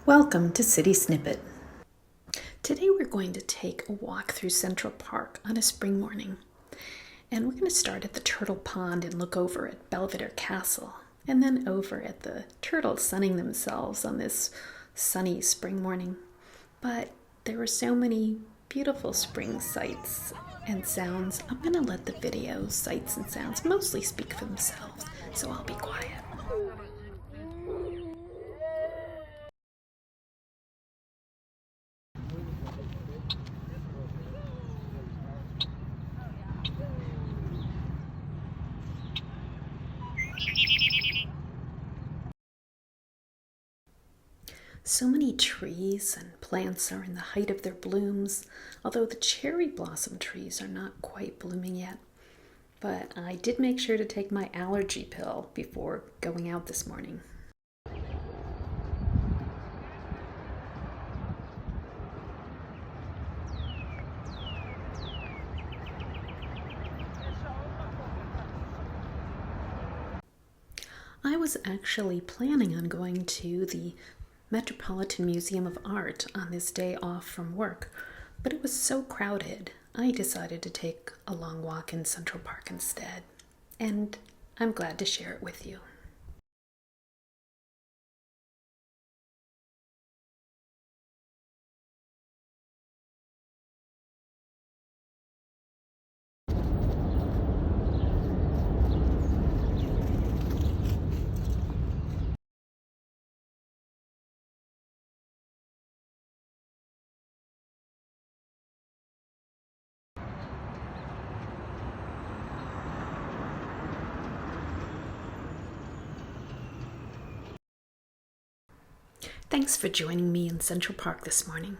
Welcome to City Snippet. Today we're going to take a walk through Central Park on a spring morning. And we're going to start at the Turtle Pond and look over at Belvedere Castle, and then over at the turtles sunning themselves on this sunny spring morning. But there are so many beautiful spring sights and sounds. I'm going to let the videos, sights and sounds mostly speak for themselves, so I'll be quiet. So many trees and plants are in the height of their blooms, although the cherry blossom trees are not quite blooming yet. But I did make sure to take my allergy pill before going out this morning. I was actually planning on going to the Metropolitan Museum of Art on this day off from work, but it was so crowded, I decided to take a long walk in Central Park instead, and I'm glad to share it with you. Thanks for joining me in Central Park this morning.